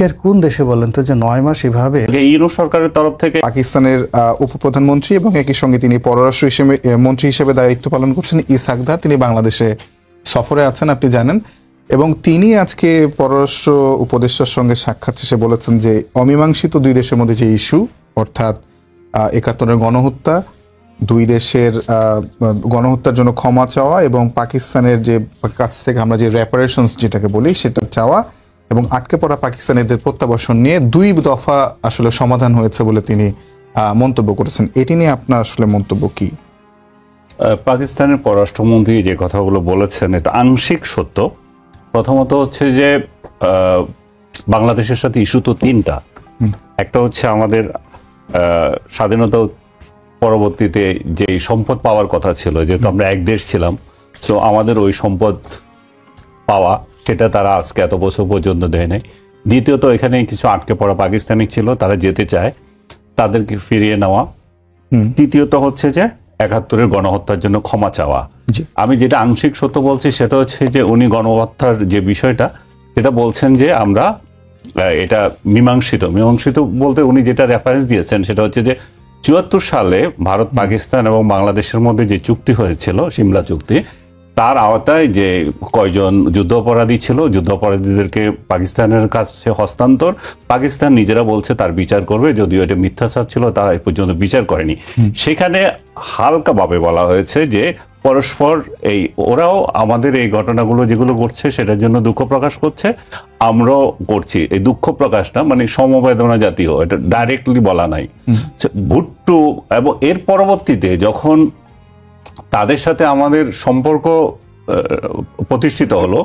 বিশ্বের কোন দেশে বলেন তো যে 9 মাস এভাবে? ইউনূস সরকারের তরফ থেকে পাকিস্তানের উপপ্রধানমন্ত্রী এবং একই সঙ্গে তিনি পররাষ্ট্র মন্ত্রী হিসেবে দায়িত্ব পালন করছেন ইসহাক দার, তিনি বাংলাদেশে সফরে আছেন আপনি জানেন, এবং তিনি আজকে পররাষ্ট্র উপদেষ্টার সঙ্গে সাক্ষাৎ শেষে বলেছেন যে অমীমাংসিত দুই দেশের মধ্যে যে ইস্যু, অর্থাৎ 71-এর গণহত্যা, দুই দেশের গণহত্যার জন্য ক্ষমা চাওয়া এবং পাকিস্তানের যে কাছ থেকে আমরা যে রেপারেশনস যেটাকে বলি সেটা চাওয়া এবং আটকে পড়া পাকিস্তানিদের প্রত্যাবাসন নিয়ে 2 দফা আসলে সমাধান হয়েছে বলে তিনি মন্তব্য করেছেন। এটি নিয়ে আপনার আসলে মন্তব্য কি? পাকিস্তানের পররাষ্ট্রমন্ত্রী যে কথাগুলো বলেছেন এটা আংশিক সত্য। প্রথমত হচ্ছে যে বাংলাদেশের সাথে ইস্যু তো 3টা। একটা হচ্ছে আমাদের স্বাধীনতা পরবর্তীতে যে সম্পদ পাওয়ার কথা ছিল, যেহেতু আমরা এক দেশ ছিলাম, তো আমাদের ওই সম্পদ পাওয়া সেটা তারা আজকে এত বছর পর্যন্ত দেয় নাই। দ্বিতীয়ত এখানে কিছু আটকে পড়া পাকিস্তানি ছিল, তারা যেতে চায়, তাদেরকে ফিরিয়ে নেওয়া। তৃতীয়ত হচ্ছে যে 71-এর গণহত্যার জন্য ক্ষমা চাওয়া। আমি যেটা আংশিক সত্য বলছি সেটা হচ্ছে যে উনি গণহত্যার যে বিষয়টা সেটা বলছেন যে আমরা এটা মীমাংসিত বলতে উনি যেটা রেফারেন্স দিয়েছেন সেটা হচ্ছে যে 74 সালে ভারত পাকিস্তান এবং বাংলাদেশের মধ্যে যে চুক্তি হয়েছিল, সিমলা চুক্তি, তার আওতায় যে কয়জন যুদ্ধ অপরাধী ছিল, যুদ্ধ অপরাধীদেরকে পাকিস্তানের কাছে হস্তান্তর, পাকিস্তান নিজেরা বলছে তার বিচার করবে, যদিও এটা মিথ্যাচার ছিল, তারা এই পর্যন্ত বিচার করেনি। সেখানে হালকাভাবে বলা হয়েছে যে পরস্পর ওরাও আমাদের এই ঘটনাগুলো যেগুলো ঘটছে সেটার জন্য দুঃখ প্রকাশ করছে, আমরাও করছি। এই দুঃখ প্রকাশটা মানে সমবেদনা জাতীয়, এটা ডাইরেক্টলি বলা নাই। ভুট্টো এবং এর পরবর্তীতে যখন তাদের সাথে আমাদের সম্পর্ক প্রতিষ্ঠিত হলো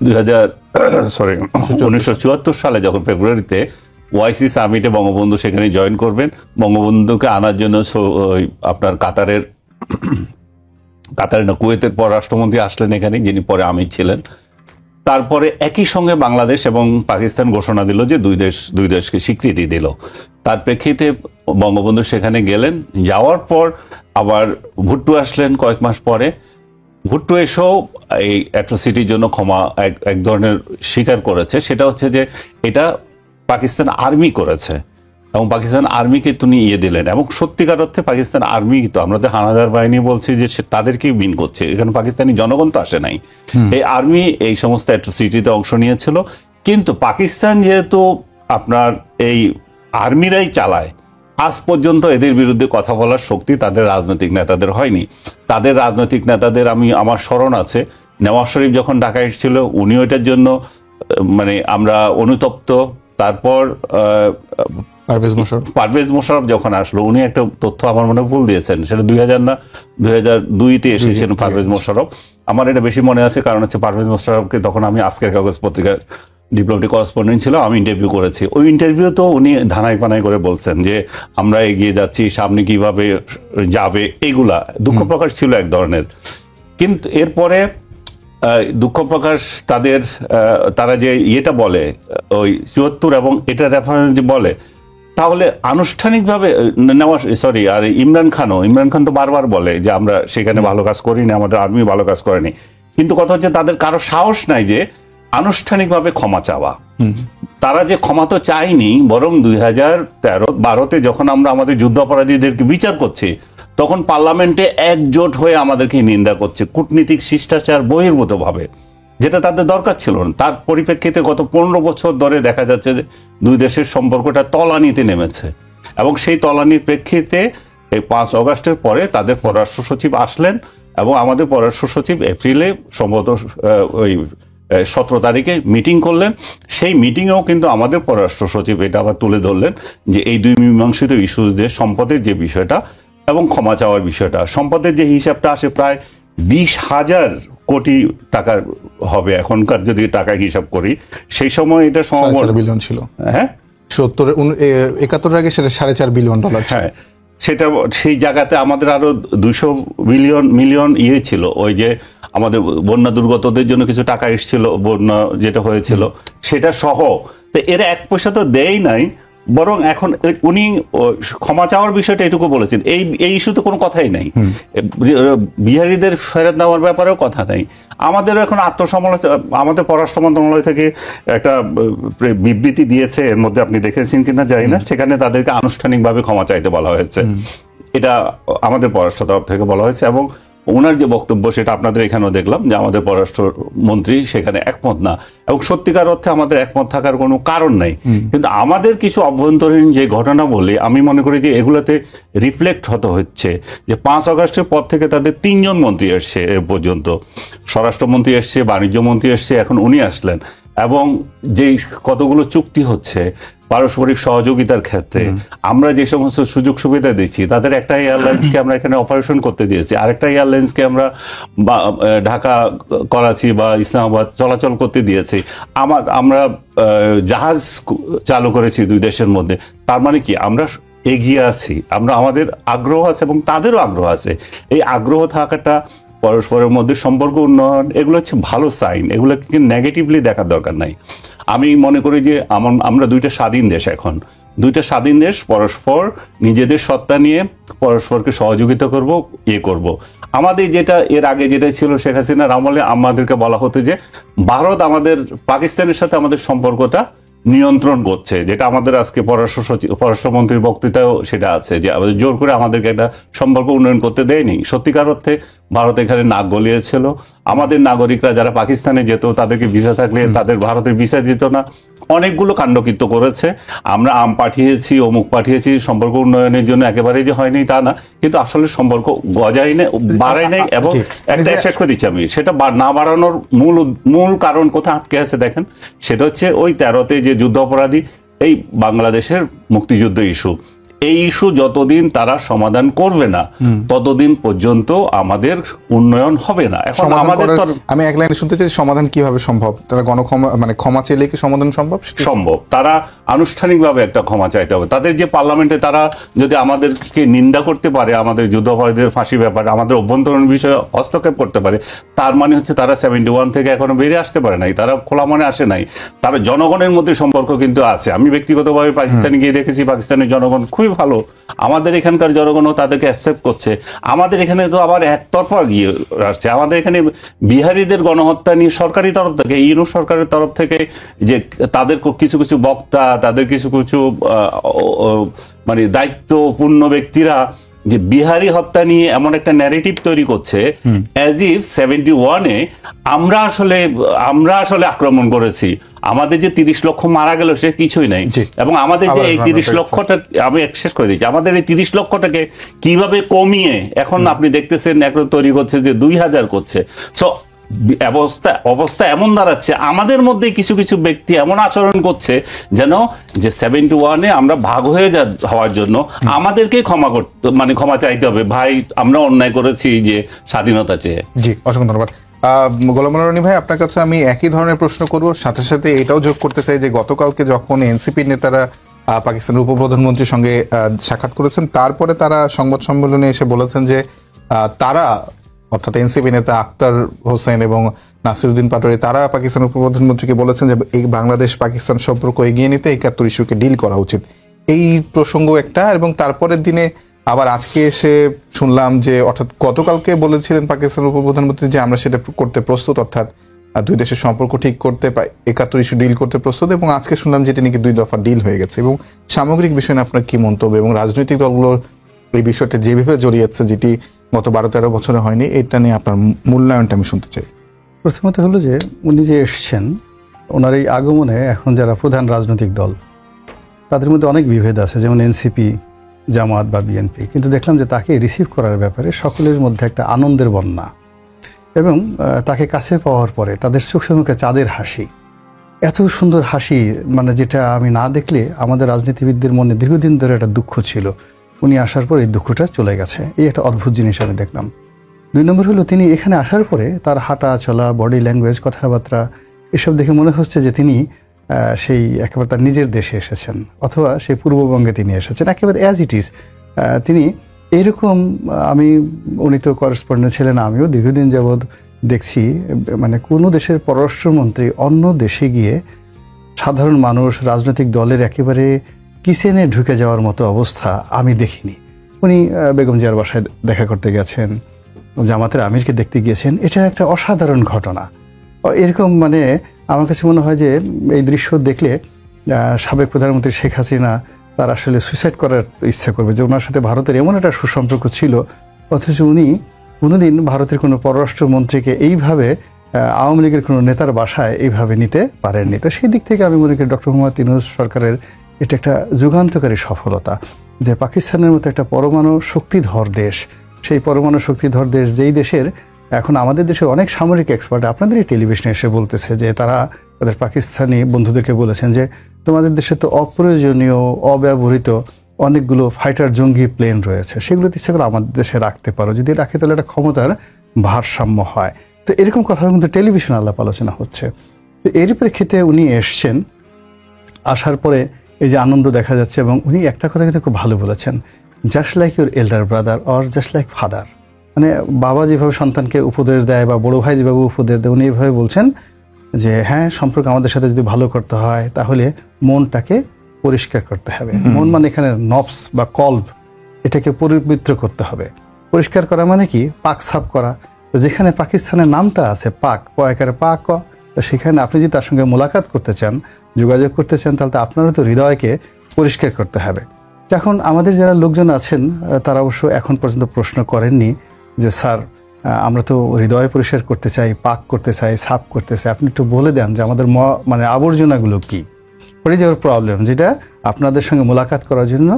1974 সালে, যখন ফেব্রুয়ারিতে ওআইসি সামিটে বঙ্গবন্ধু সেখানে জয়েন করবেন, বঙ্গবন্ধুকে আনার জন্য আপনার কাতারের কুয়েতের পররাষ্ট্রমন্ত্রী আসলেন এখানে, যিনি পরে আমির ছিলেন। তারপরে একই সঙ্গে বাংলাদেশ এবং পাকিস্তান ঘোষণা দিল যে দুই দেশকে স্বীকৃতি দিল। তার প্রেক্ষিতে বঙ্গবন্ধু সেখানে গেলেন, যাওয়ার পর আবার ভুট্টো আসলেন কয়েক মাস পরে। ভুট্টো এসেও এই অ্যাট্রোসিটির জন্য ক্ষমা এক ধরনের স্বীকার করেছে, সেটা হচ্ছে যে এটা পাকিস্তান আর্মি করেছে এবং পাকিস্তান আর্মিকে তিনি দিলেন। এবং সত্যিকার অর্থে পাকিস্তান আর্মি তো, আমরা তো হানাদার বাহিনী বলছি যে তাদেরকেই মিন করছে, এখানে পাকিস্তানি জনগণ তো আসে নাই। এই আর্মি এই সমস্ত অ্যাট্রোসিটিতে অংশ নিয়েছিল। কিন্তু পাকিস্তান যেহেতু আপনার এই আর্মিরাই চালায়, আজ পর্যন্ত এদের বিরুদ্ধে কথা বলার শক্তি তাদের রাজনৈতিক নেতাদের হয়নি। তাদের রাজনৈতিক নেতাদের আমার স্মরণ আছে, নেওয়াজ শরীফ যখন ঢাকায় এসেছিল উনিও এটার জন্য মানে আমরা অনুতপ্ত। তারপর পারভেজ মোশাররফ যখন আসলো, উনি একটা তথ্য আমার মনে ভুল দিয়েছেন, সেটা 2000 না 2002-তে এসেছিলেন পারভেজ মোশাররফ। আমার এটা বেশি মনে আছে, কারণ হচ্ছে পারভেজ মোশাররফকে তখন আমি আজকের কাগজ পত্রিকার ডিপ্লোমেটিক করেসপন্ডেন্ট ছিল, আমি ইন্টারভিউ করেছি। ওই ইন্টারভিউতেও উনি ধানাই পানাই করে বলছেন যে আমরা এগিয়ে যাচ্ছি, সামনে কিভাবে যাবে, এগুলা দুঃখ প্রকাশ ছিল এক ধরনের। কিন্তু এরপরে দুঃখ প্রকাশ তারা যে ইয়েটা বলে ওই 74 এবং এটা রেফারেন্স যে বলে, তাহলে আনুষ্ঠানিকভাবে আর ইমরান খান তো বারবার বলে যে আমরা সেখানে ভালো কাজ করিনি, আমাদের আর্মি ভালো কাজ করেনি। কিন্তু কথা হচ্ছে তাদের কারো সাহস নাই যে আনুষ্ঠানিকভাবে ক্ষমা চাওয়া। তারা যে ক্ষমা তো চায়নি, বরং 2013-12-তে যখন আমরা আমাদের যুদ্ধ অপরাধীদেরকে বিচার করছি, তখন পার্লামেন্টে একজোট হয়ে আমাদেরকে নিন্দা করছে কূটনীতিক শিষ্টাচার বহির্ভূত ভাবে, যেটা তাদের দরকার ছিল না। তার পরিপ্রেক্ষিতে গত 15 বছর ধরে দেখা যাচ্ছে যে দুই দেশের সম্পর্কটা তলানিতে নেমেছে। এবং সেই তলানির প্রেক্ষিতে এই 5 অগাস্টের পরে তাদের পররাষ্ট্র সচিব আসলেন এবং আমাদের পররাষ্ট্র সচিব এপ্রিলে সম্ভবত ওই 17 তারিখে মিটিং করলেন। সেই মিটিংয়েও কিন্তু আমাদের পররাষ্ট্র সচিব এটা আবার তুলে ধরলেন যে এই দুই মীমাংসিত ইস্যুজদের সম্পদের যে বিষয়টা এবং ক্ষমা চাওয়ার বিষয়টা, সম্পদের যে হিসাবটা আসে প্রায় 20,000 কোটি টাকার হবে এখনকার যদি টাকা হিসাব করি। সেই সময় এটা 4.5 বিলিয়ন ছিল। হ্যাঁ, 71-এর আগে সেটা $4.5 বিলিয়ন। হ্যাঁ, সেটা সেই জায়গাতে আমাদের আরো 200 মিলিয়ন ছিল। ওই যে আমাদের বন্যা দুর্গতদের জন্য কিছু টাকা এসেছিল, বন্যা যেটা হয়েছিল সেটা সহ। তো এরা 1 পয়সা তো দেয় নাই, বরং এখন উনি ক্ষমা চাওয়ার বিষয়টা এটুকু বলেছেন, এই ইস্যুতে কোনো কথাই নাই। বিহারীদের ফেরত নেওয়ার ব্যাপারেও কথা নাই। আমাদেরও এখন আত্মসমালোচনা, আমাদের পররাষ্ট্র মন্ত্রণালয় থেকে একটা বিবৃতি দিয়েছে, এর মধ্যে আপনি দেখেছেন কিনা জানি না, সেখানে তাদেরকে আনুষ্ঠানিকভাবে ক্ষমা চাইতে বলা হয়েছে। এটা আমাদের পররাষ্ট্র তরফ থেকে বলা হয়েছে, এবং ওনার যে বক্তব্য সেটা আপনাদের এখানেও দেখলাম যে আমাদের পররাষ্ট্রমন্ত্রী সেখানে একমত না, এবং সত্যিকার অর্থে আমাদের একমত থাকার কোনো কারণ নাই। কিন্তু আমাদের কিছু অভ্যন্তরীণ যে ঘটনা বলে আমি মনে করি যে এগুলোতে রিফ্লেক্ট হতে হচ্ছে যে 5 আগস্টের পর থেকে তাদের 3 জন মন্ত্রী এসছে এ পর্যন্ত, স্বরাষ্ট্রমন্ত্রী এসছে, বাণিজ্য মন্ত্রী এসছে, এখন উনি আসলেন, এবং যে কতগুলো চুক্তি হচ্ছে পারস্পরিক সহযোগিতার ক্ষেত্রে আমরা যে সমস্ত সুযোগ সুবিধা দিচ্ছি, তাদের একটা এয়ারলাইন্সকে আমরা এখানে অপারেশন করতে দিয়েছি, আরেকটা এয়ারলাইন্সকে আমরা ঢাকা, করাচি বা ইসলামাবাদ চলাচল করতে দিয়েছি, আমরা জাহাজ চালু করেছি 2 দেশের মধ্যে। তার মানে কি আমরা এগিয়ে আছি, আমাদের আগ্রহ আছে এবং তাদেরও আগ্রহ আছে। এই আগ্রহ থাকাটা, পরস্পরের মধ্যে সম্পর্ক উন্নয়ন, এগুলো হচ্ছে ভালো সাইন, এগুলোকে নেগেটিভলি দেখার দরকার নাই। আমি মনে করি যে আমরা 2টা স্বাধীন দেশ, এখন 2টা স্বাধীন দেশ পরস্পর নিজেদের সত্তা নিয়ে পরস্পরকে সহযোগিতা করব, করব। আমাদের যেটা এর আগে যেটা ছিল শেখ হাসিনার আমলে, আমাদেরকে বলা হতো যে ভারত আমাদের পাকিস্তানের সাথে আমাদের সম্পর্কটা নিয়ন্ত্রণ করছে, যেটা আমাদের আজকে পররাষ্ট্রমন্ত্রীর বক্তৃতাও সেটা আছে, যে আমাদের জোর করে আমাদেরকে একটা সম্পর্ক উন্নয়ন করতে দেয়নি। সত্যিকার অর্থে ভারত এখানে নাক গলিয়েছিল। আমাদের নাগরিকরা যারা পাকিস্তানে যেত, তাদেরকে ভিসা থাকলে তাদের ভারতের ভিসা দিত না, অনেকগুলো কাণ্ডকৃত্য করেছে। আমরা আম পাঠিয়েছি, অমুক পাঠিয়েছি, সম্পর্ক উন্নয়নের জন্য একেবারেই যে হয়নি তা না, কিন্তু আসলে সম্পর্ক গজাই নেই, বাড়াই নেই। এবং একটা শেষ করে দিচ্ছি আমি, সেটা না বাড়ানোর মূল কারণ কোথায় আটকে আছে দেখেন, সেটা হচ্ছে ওই 13তে যে যুদ্ধ অপরাধী, এই বাংলাদেশের মুক্তিযুদ্ধ ইস্যু। এই ইস্যু যতদিন তারা সমাধান করবে না, ততদিন পর্যন্ত আমাদের উন্নয়ন হবে না। এখন আমাদের আমি এক লাইনে শুনতে চাই, সমাধান কিভাবে সম্ভব? তারা ক্ষমা চাইলে কি সমাধান সম্ভব? সম্ভব। তারা আনুষ্ঠানিকভাবে একটা ক্ষমা চাইতে হবে। তাদের যে পার্লামেন্টে তারা যদি আমাদেরকে নিন্দা করতে পারে, আমাদের যুদ্ধাপরাধীদের ফাঁসি ব্যাপারে, আমাদের অভ্যন্তরীণ বিষয়ে হস্তক্ষেপ করতে পারে, তার মানে হচ্ছে তারা 71 থেকে এখনো বেরিয়ে আসতে পারে নাই, তারা খোলা মনে আসে নাই। তারা জনগণের মধ্যে সম্পর্ক কিন্তু আছে। আমি ব্যক্তিগতভাবে পাকিস্তানে গিয়ে দেখেছি, পাকিস্তানের জনগণ খুবই ভালো, আমাদের এখানকার জনগণও তাদেরকে অ্যাকসেপ্ট করছে। আমাদের এখানে তো আবার একতরফা গিয়ে আসছে। আমাদের এখানে বিহারীদের গণহত্যা নিয়ে সরকারি তরফ থেকে, ইউনূস সরকারের তরফ থেকে, যে তাদের কিছু কিছু বক্তা, তাদের কিছু কিছু মানে দায়িত্বপূর্ণ ব্যক্তিরা যে বিহারি হত্যা নিয়ে এমন একটা ন্যারেটিভ তৈরি করছে, অ্যাজ ইফ 71-এ আমরা আসলে আক্রমণ করেছি, আমাদের যে 30 লক্ষ মারা গেল সে কিছুই নাই। এবং আমাদের যে এই 30 লক্ষটা, আমি শেষ করে দিচ্ছি, আমাদের এই 30 লক্ষটাকে কিভাবে কমিয়ে এখন আপনি দেখতেছেন এখন তৈরি করছে যে 2000 করছে। সো অবস্থা এমন দাঁড়াচ্ছে, আমাদের মধ্যে কিছু কিছু ব্যক্তি এমন আচরণ করছে যেন যে 71-এ আমরা ভাগ হয়ে হওয়ার জন্য আমাদেরকে ক্ষমা চাইতে হবে। ভাই, আমরা অন্যায় করেছি যে স্বাধীনতা চেয়ে। জি, অসংখ্য ধন্যবাদ। গোলাম রনি ভাই, আপনার কাছে আমি একই ধরনের প্রশ্ন করব, সাথে সাথে এটাও যোগ করতে চাই যে গতকালকে যখন এনসিপির নেতারা পাকিস্তানের উপপ্রধানমন্ত্রীর সঙ্গে সাক্ষাৎ করেছেন, তারপরে তারা সংবাদ সম্মেলনে এসে বলেছেন যে তারা, অর্থাৎ এনসিপি নেতা আখতার হোসেন এবং নাসিরউদ্দিন পাটোয়ারি, তারা পাকিস্তানের উপপ্রধানমন্ত্রীকে বলেছেন যে এই বাংলাদেশ পাকিস্তান সম্পর্ক এগিয়ে নিতে 71 ইস্যুকে ডিল করা উচিত। এই প্রসঙ্গ একটা, এবং তারপরের দিনে আবার আজকে এসে শুনলাম যে, অর্থাৎ গতকালকে বলেছিলেন পাকিস্তানের উপপ্রধানমন্ত্রী যে আমরা সেটা করতে প্রস্তুত, অর্থাৎ 2 দেশের সম্পর্ক ঠিক করতে, 71 ইস্যু ডিল করতে প্রস্তুত, এবং আজকে শুনলাম যেটা নাকি 2 দফা ডিল হয়ে গেছে। এবং সামগ্রিক বিষয় নিয়ে আপনার কি মন্তব্য, এবং রাজনৈতিক দলগুলো এই বিষয়টা যেভাবে জড়িয়েছে, যেটি গত 12-13 বছরে হয়নি, এটা নিয়ে আপনার মূল্যায়নটা আমি শুনতে চাই। প্রথমত হলো যে উনি যে এসছেন, ওনার এই আগমনে এখন যারা প্রধান রাজনৈতিক দল তাদের মধ্যে অনেক বিভেদ আছে, যেমন এনসিপি, জামাত বা বিএনপি, কিন্তু দেখলাম যে তাকে রিসিভ করার ব্যাপারে সকলের মধ্যে একটা আনন্দের বন্যা, এবং তাকে কাছে পাওয়ার পরে তাদের চোখে মুখে চাঁদের হাসি, এত সুন্দর হাসি, মানে যেটা আমি না দেখলে আমাদের রাজনীতিবিদদের মনে দীর্ঘদিন ধরে একটা দুঃখ ছিল, উনি আসার পর এই দুঃখটা চলে গেছে। এই একটা অদ্ভুত জিনিস আমি দেখলাম। 2 নম্বর হলো, তিনি এখানে আসার পরে তার হাঁটা চলা, বডি ল্যাঙ্গুয়েজ, কথাবার্তা, এসব দেখে মনে হচ্ছে যে তিনি সেই একেবারে তার নিজের দেশে এসেছেন, অথবা সেই পূর্ববঙ্গে তিনি এসেছেন, একেবারে অ্যাজ ইট ইজ। তিনি এইরকম, উনি তো করেসপন্ডেন্ট ছিলেন, আমিও দীর্ঘদিন যাবৎ দেখছি, মানে কোনো দেশের পররাষ্ট্রমন্ত্রী অন্য দেশে গিয়ে সাধারণ মানুষ, রাজনৈতিক দলের একেবারে কিচেনে ঢুকে যাওয়ার মতো অবস্থা আমি দেখিনি। উনি বেগম জিয়ার বাসায় দেখা করতে গেছেন, জামাতের আমিরকে দেখতে গিয়েছেন, এটা একটা অসাধারণ ঘটনা। এরকম মানে আমার কাছে মনে হয় যে এই দৃশ্য দেখলে সাবেক প্রধানমন্ত্রী শেখ হাসিনা তার আসলে সুইসাইড করার ইচ্ছা করবে, যে ওনার সাথে ভারতের এমন একটা সুসম্পর্ক ছিল, অথচ উনি কোনোদিন ভারতের কোনো পররাষ্ট্রমন্ত্রীকে এইভাবে আওয়ামী লীগের কোনো নেতার বাসায় এইভাবে নিতে পারেননি। তো সেই দিক থেকে আমি মনে করি ডক্টর মোহাম্মদ ইউনূস সরকারের এটা একটা যুগান্তকারী সফলতা, যে পাকিস্তানের মতো একটা পরমাণু শক্তিধর দেশ, সেই পরমাণু শক্তিধর দেশ, যেই দেশের এখন আমাদের দেশের অনেক সামরিক এক্সপার্ট আপনাদের এই টেলিভিশনে এসে বলতেছে যে তারা তাদের পাকিস্তানি বন্ধুদেরকে বলেছেন যে তোমাদের দেশে তো অপ্রয়োজনীয় অব্যবহৃত অনেকগুলো ফাইটার জঙ্গি প্লেন রয়েছে, সেগুলো ইচ্ছা করে আমাদের দেশে রাখতে পারো, যদি রাখে তাহলে একটা ক্ষমতার ভারসাম্য হয়। তো এরকম কথা কিন্তু টেলিভিশনে আলাপ আলোচনা হচ্ছে। তো এর প্রেক্ষিতে উনি এসছেন, আসার পরে এই যে আনন্দ দেখা যাচ্ছে, এবং উনি একটা কথা কিন্তু খুব ভালো বলেছেন, just like your elder brother or just like father. মানে বাবা যেভাবে সন্তানকে উপদেশ দেয় বা বড় ভাই যেভাবে উপদেশ দেয়, উনি এইভাবে বলছেন যে হ্যাঁ, সম্পর্ক আমাদের সাথে যদি ভালো করতে হয় তাহলে মনটাকে পরিষ্কার করতে হবে। মন মানে এখানে নফস বা কলব, এটাকে পবিত্র করতে হবে। পরিষ্কার করা মানে কি? পাক সাফ করা। তো যেখানে পাকিস্তানের নামটা আছে পাক, পয়াকারে পাক, তো সেখানে আপনি যদি তার সঙ্গে মোলাকাত করতে চান, যোগাযোগ করতে চান, তাহলে তো আপনারও তো হৃদয়কে পরিষ্কার করতে হবে। এখন আমাদের যারা লোকজন আছেন তারা অবশ্য এখন পর্যন্ত প্রশ্ন করেননি যে স্যার আমরা তো হৃদয় পরিষ্কার করতে চাই, পাক করতে চাই, সাফ করতে চাই, আপনি একটু বলে দেন যে আমাদের মানে আবর্জনাগুলো কি, পড়ে যাওয়ার প্রবলেম, যেটা আপনাদের সঙ্গে মোলাকাত করার জন্য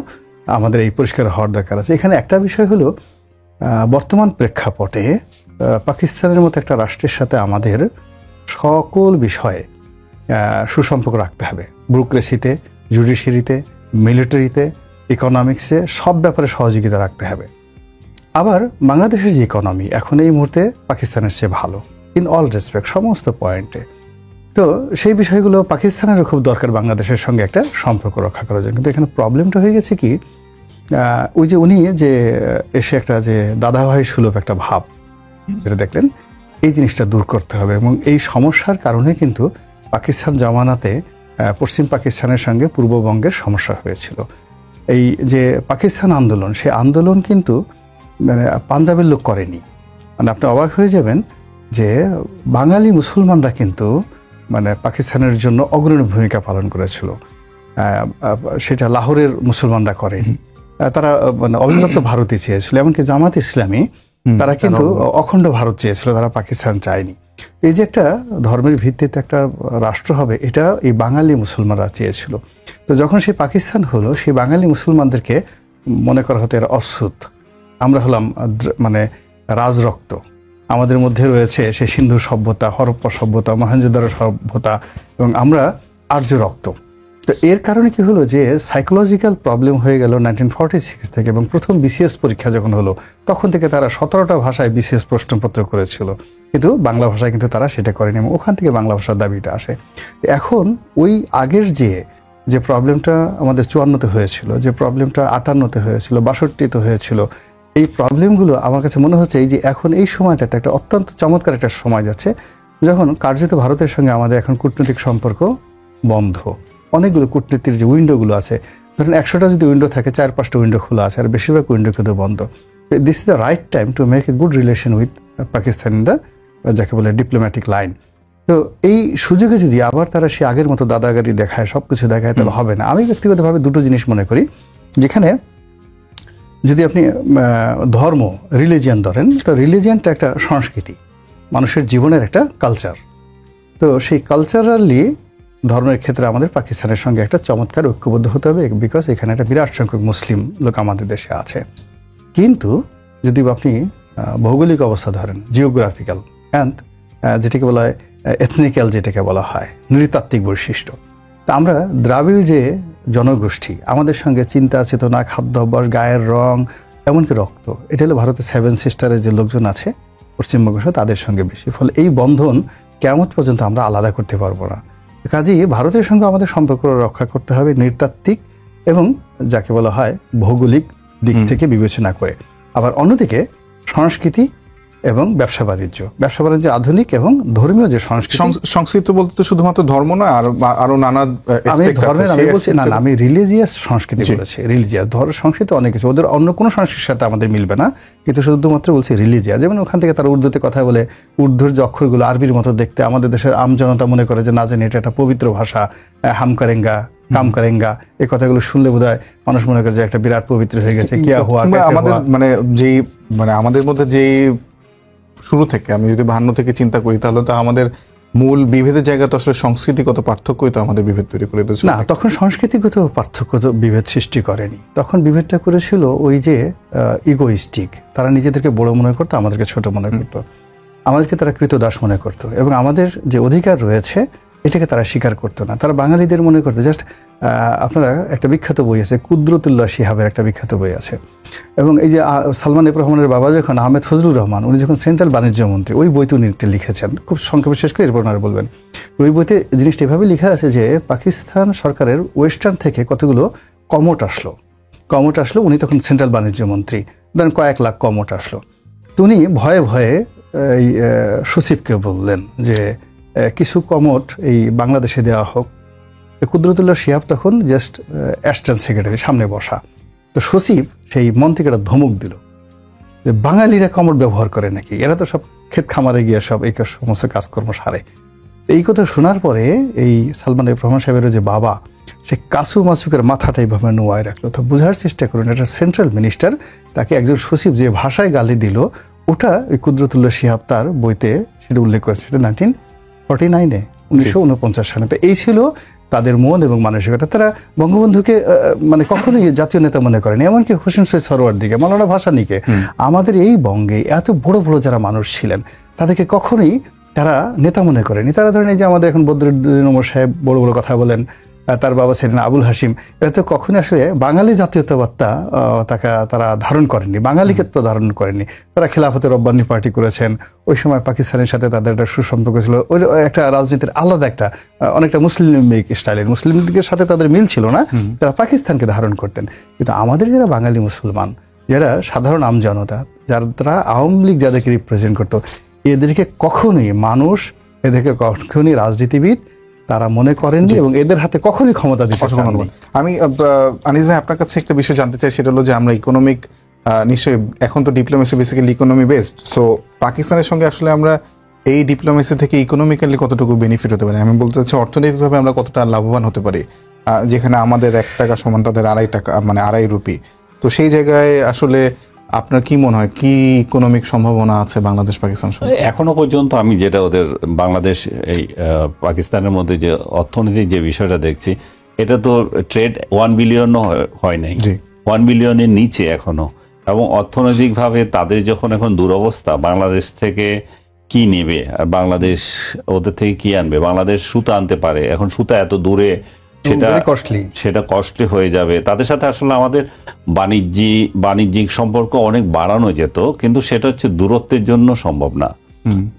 আমাদের এই পরিষ্কার হওয়ার দরকার আছে। এখানে একটা বিষয় হলো বর্তমান প্রেক্ষাপটে পাকিস্তানের মতো একটা রাষ্ট্রের সাথে আমাদের সকল বিষয়ে সুসম্পর্ক রাখতে হবে। ব্যুরোক্রেসিতে, জুডিশিয়ারিতে, মিলিটারিতে, ইকোনমিক্সে, সব ব্যাপারে সহযোগিতা রাখতে হবে। আবার বাংলাদেশের যে ইকোনমি এখন এই মুহূর্তে পাকিস্তানের চেয়ে ভালো ইন অল রেসপেক্ট, সমস্ত পয়েন্টে। তো সেই বিষয়গুলো পাকিস্তানেরও খুব দরকার বাংলাদেশের সঙ্গে একটা সম্পর্ক রক্ষা করার জন্য। কিন্তু এখানে প্রবলেমটা হয়ে গেছে কি, ওই যে উনি যে এসে একটা যে দাদাভাই সুলভ একটা ভাব যেটা দেখলেন, এই জিনিসটা দূর করতে হবে। এবং এই সমস্যার কারণে কিন্তু পাকিস্তান জমানাতে পশ্চিম পাকিস্তানের সঙ্গে পূর্ববঙ্গের সমস্যা হয়েছিল। এই যে পাকিস্তান আন্দোলন, সেই আন্দোলন কিন্তু মানে পাঞ্জাবের লোক করেনি। মানে আপনি অবাক হয়ে যাবেন যে বাঙালি মুসলমানরা কিন্তু মানে পাকিস্তানের জন্য অগ্রণী ভূমিকা পালন করেছিল। সেটা লাহোরের মুসলমানরা করেনি, তারা মানে অবিভক্ত ভারতই চেয়েছিল। এমনকি জামাত ইসলামী তারা কিন্তু অখণ্ড ভারত চেয়েছিল, তারা পাকিস্তান চায়নি। এই যে একটা ধর্মের ভিত্তিতে একটা রাষ্ট্র হবে, এটা এই বাঙালি মুসলমানরা চেয়েছিল। তো যখন সেই পাকিস্তান হলো, সেই বাঙালি মুসলমানদেরকে মনে করা হতো এরা অচ্ছুত, আমরা হলাম মানে রাজরক্ত, আমাদের মধ্যে রয়েছে সেই সিন্ধু সভ্যতা, হরপ্পা সভ্যতা, মহেঞ্জোদারো সভ্যতা, এবং আমরা আর্য রক্ত। তো এর কারণে কি হলো যে সাইকোলজিক্যাল প্রবলেম হয়ে গেল 1946 থেকে। এবং প্রথম বিসিএস পরীক্ষা যখন হলো, তখন থেকে তারা 17টা ভাষায় বিসিএস প্রশ্নপত্র করেছিল, কিন্তু বাংলা ভাষায় কিন্তু তারা সেটা করেনি, এবং ওখান থেকে বাংলা ভাষার দাবিটা আসে। এখন ওই আগের যে প্রবলেমটা আমাদের 54-তে হয়েছিল, যে প্রবলেমটা 58-তে হয়েছিল, 62-তে হয়েছিল, এই প্রবলেমগুলো আমার কাছে মনে হচ্ছে এই যে এখন এই সময়টাতে একটা অত্যন্ত চমৎকার একটা সময় যাচ্ছে, যখন কার্যত ভারতের সঙ্গে আমাদের এখন কূটনৈতিক সম্পর্ক বন্ধ। অনেকগুলো কূটনীতির যে উইন্ডোগুলো আছে, ধরেন 100টা যদি উইন্ডো থাকে, 4-5টা উইন্ডো খোলা আছে, আর বেশিরভাগ উইন্ডো কিন্তু বন্ধ। This is the right time to make a good relation with Pakistan in the যাকে বলে ডিপ্লোম্যাটিক লাইন। তো এই সুযোগে যদি আবার তারা সে আগের মতো দাদাগারি দেখায়, সব কিছু দেখায়, তাহলে হবে না। আমি ব্যক্তিগতভাবে দুটো জিনিস মনে করি, যেখানে যদি আপনি ধর্ম, রিলিজিয়ান ধরেন, তো রিলিজিয়ানটা একটা সংস্কৃতি, মানুষের জীবনের একটা কালচার। তো সেই কালচারালি ধর্মের ক্ষেত্রে আমাদের পাকিস্তানের সঙ্গে একটা চমৎকার ঐক্যবদ্ধ হতে হবে, বিকজ এখানে একটা বিরাট সংখ্যক মুসলিম লোক আমাদের দেশে আছে। কিন্তু যদি আপনি ভৌগোলিক অবস্থা ধরেন, জিওগ্রাফিক্যাল অ্যান্ড যেটাকে বলা হয় এথনিক্যাল, যেটাকে বলা হয় নৃতাত্ত্বিক বৈশিষ্ট্য, তা আমরা দ্রাবিড় যে জনগোষ্ঠী, আমাদের সঙ্গে চিন্তা চেতনা, খাদ্য অভ্যাস, গায়ের রং, এমনকি রক্ত, এটা হলো ভারতের 7 সিস্টারের যে লোকজন আছে পশ্চিমবঙ্গ, তাদের সঙ্গে বেশি। ফলে এই বন্ধন কেমন পর্যন্ত আমরা আলাদা করতে পারবো না। কাজেই ভারতের সঙ্গে আমাদের সম্পর্ক রক্ষা করতে হবে নৃতাত্ত্বিক এবং যাকে বলা হয় ভৌগোলিক দিক থেকে বিবেচনা করে। আবার অন্যদিকে সংস্কৃতি এবং ব্যবসা বাণিজ্য আধুনিক এবং ধর্মীয় যে সংস্কৃতি বলতে তো শুধুমাত্র ধর্ম না, আরো নানা আমি ধর্মের আমি বলছি না, আমি রিলিজিয়াস সংস্কৃতি বলেছি। রিলিজিয়াস সংস্কৃতি অনেক কিছু, ওদের অন্য কোনো সংস্কৃতির সাথে আমাদের মিলবে না, কিন্তু শুধুমাত্র বলছি রিলিজিয়াস। যেমন ওখান থেকে তারা উর্দুতে কথা বলে, উর্দুর যে অক্ষরগুলো আরবির মতো দেখতে, আমাদের দেশের আমজনতা মনে করে যে না জানি এটা একটা পবিত্র ভাষা, হাম করেঙ্গা কাম করেঙ্গা, এই কথাগুলো শুনলে বোধহয় মানুষ মনে করে যে একটা বিরাট পবিত্র হয়ে গেছে। কিয়া হুয়া আমাদের আমাদের মধ্যে যে শুরু থেকে আমি যদি 52 থেকে চিন্তা করি, তাহলে তো আমাদের মূল বিভেদের জায়গা তো আসলে সংস্কৃতিগত পার্থক্যই তো আমাদের বিভেদ তৈরি করে দিয়েছে। না, তখন সংস্কৃতিগত পার্থক্য বিভেদ সৃষ্টি করেনি, তখন বিভেদটা করেছিল ওই যে ইগোইস্টিক, তারা নিজেদেরকে বড় মনে করতো, আমাদেরকে ছোট মনে করতো, আমাদেরকে তারা কৃতদাস মনে করতো, এবং আমাদের যে অধিকার রয়েছে এটাকে তারা স্বীকার করতো না। তারা বাঙালিদের মনে করতো জাস্ট, আপনারা একটা বিখ্যাত বই আছে, কুদরতুল্লাহ শিহাবের একটা বিখ্যাত বই আছে, এবং এই যে সালমান এফ রহমানের বাবা যখন আহমেদ ফজলুর রহমান, উনি যখন সেন্ট্রাল বাণিজ্য মন্ত্রী, ওই বইতে উনি লিখেছেন, খুব সংক্ষেপে শেষ করে এরপর ওনারা বলবেন। ওই বইতে জিনিসটা এভাবে লেখা আছে যে পাকিস্তান সরকারের ওয়েস্টার্ন থেকে কতগুলো কমোট আসলো, উনি তখন সেন্ট্রাল বাণিজ্য মন্ত্রী, ধরেন কয়েক লাখ কমোট আসলো। তো উনি ভয়ে ভয়ে এই সচিবকে বললেন যে কিছু কমোট এই বাংলাদেশে দেওয়া হোক। কুদরতুল্লাহ শিহাব তখন জাস্ট অ্যাসিস্ট্যান্ট সেক্রেটারি সামনে বসা, তো সচিব সেই মন্ত্রীকে একটা ধমক দিল যে বাঙালিরা কমোট ব্যবহার করে নাকি, এরা তো সব ক্ষেত খামারে গিয়ে সব এই সমস্ত কাজকর্ম সারে। এই কথা শোনার পরে এই সালমান এফ রহমান সাহেবের যে বাবা, সে কাসু মাসুকের মাথাটা এইভাবে নোয়ায় রাখলো। তো বোঝার চেষ্টা করুন, একটা সেন্ট্রাল মিনিস্টার, তাকে একজন সচিব যে ভাষায় গালি দিল, ওটা ওই কুদরতুল্লাহ শিহাব তার বইতে সেটা উল্লেখ করেছে, সেটা 1949 সালে। তো এই ছিল তাদের মন এবং মানসিকতা। তারা বঙ্গবন্ধুকে মানে কখনোই জাতীয় নেতা মনে করেনি, এমনকি হোসেন শহীদ সরওয়ার্দিকে, মৌলানা ভাসানীকে, আমাদের এই বঙ্গে এত বড় বড় যারা মানুষ ছিলেন তাদেরকে কখনোই তারা নেতা মনে করেনি। তারা ধরেন এই যে আমাদের এখন বদরুদ্দীন ওমর সাহেব বড় বড় কথা বলেন, তার বাবা ছিলেন আবুল হাসিম, এরা তো কখনই আসলে বাঙালি জাতীয়তাবাদটা তারা ধারণ করেননি, বাঙালিকে ধারণ করেননি। তারা খেলাফতে রব্বানী পার্টি করেছেন, ওই সময় পাকিস্তানের সাথে তাদের একটা সুসম্পর্ক ছিল, ওই একটা রাজনীতির আলাদা একটা অনেকটা মুসলিমিক স্টাইলের, মুসলিমদের সাথে তাদের মিল ছিল না, তারা পাকিস্তানকে ধারণ করতেন। কিন্তু আমাদের যারা বাঙালি মুসলমান, যারা সাধারণ আমজনতা, যারা আওয়ামী লীগ যাদেরকে রিপ্রেজেন্ট করতো, এদেরকে কখনোই মানুষ, এদেরকে কখনোই রাজনীতিবিদ তারা মনে করেননি, এবং এদের হাতে কখনোই ক্ষমতা দিতে চাননি। আমি আনিস ভাই আপনার কাছে একটা বিষয় জানতে চাই, সেটা হলো যে আমরা ইকোনমিক, নিশ্চয়ই এখন তো diplomacy basically economy based, so পাকিস্তানের সঙ্গে আসলে আমরা এই ডিপ্লোমেসি থেকে ইকোনমিক্যালি কতটুকু বেনিফিট হতে পারি? আমি বলতে চাচ্ছি অর্থনৈতিকভাবে আমরা কতটা লাভবান হতে পারি, যেখানে আমাদের 1 টাকা সমান তাদের 2.5 টাকা, মানে 2.5 রুপি। তো সেই জায়গায় আসলে আপনার কি মনে হয়, কি ইকোনমিক সম্ভাবনা আছে বাংলাদেশ পাকিস্তান সঙ্গে? এখনো পর্যন্ত আমি যেটা ওদের বাংলাদেশ এই পাকিস্তানের মধ্যে যে অর্থনৈতিক যে বিষয়টা দেখছি, এটা তো ট্রেড 1 বিলিয়নও হয় নাই, 1 বিলিয়নের নিচে এখনো। এবং অর্থনৈতিকভাবে তাদের যখন এখন দুরবস্থা, বাংলাদেশ থেকে কি নেবে আর বাংলাদেশ ওদের থেকে কি আনবে? বাংলাদেশ সুতা আনতে পারে, এখন সুতা এত দূরে, সেটা কস্টলি হয়ে যাবে। তাদের সাথে আসলে আমাদের বাণিজ্যিক সম্পর্ক অনেক বাড়ানো যেত, কিন্তু সেটা হচ্ছে দূরত্বের জন্য সম্ভব না।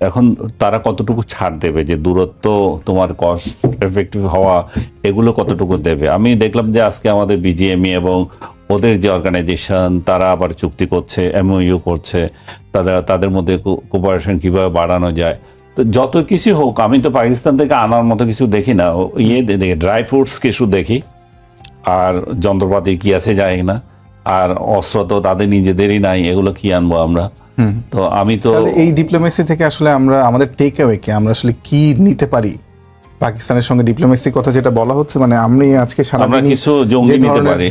এখন তারা কতটুকু ছাড় দেবে, যে দূরত্ব, তোমার কস্ট এফেক্টিভ হওয়া, এগুলো কতটুকু দেবে? আমি দেখলাম যে আজকে আমাদের বিজিএমই এবং ওদের যে অর্গানাইজেশন, তারা আবার চুক্তি করছে, এমওইউ করছে, তাদের মধ্যে কোঅপারেশন কিভাবে বাড়ানো যায়। তো যত কিছু হোক, আমি তো পাকিস্তান থেকে আনার মতো কিছু দেখি না, দেখি ড্রাই ফ্রুটস কিছু দেখি, আর যন্ত্রপাতি কি আছে জানি না, আর অস্ত্র তো তাদের নিজেদেরই নাই, এগুলো কি আনবো আমরা? তো আমি তো এই ডিপ্লোমেসি থেকে আসলে আমরা আমাদের টেক অ্যাওয়ে কি, আমরা আসলে কি নিতে পারি পাকিস্তানের সঙ্গে? ডিপ্লোমেসির কথা যেটা বলা হচ্ছে, মানে আমি আজকে আমরা কিছু জঙ্গি নিতে পারি,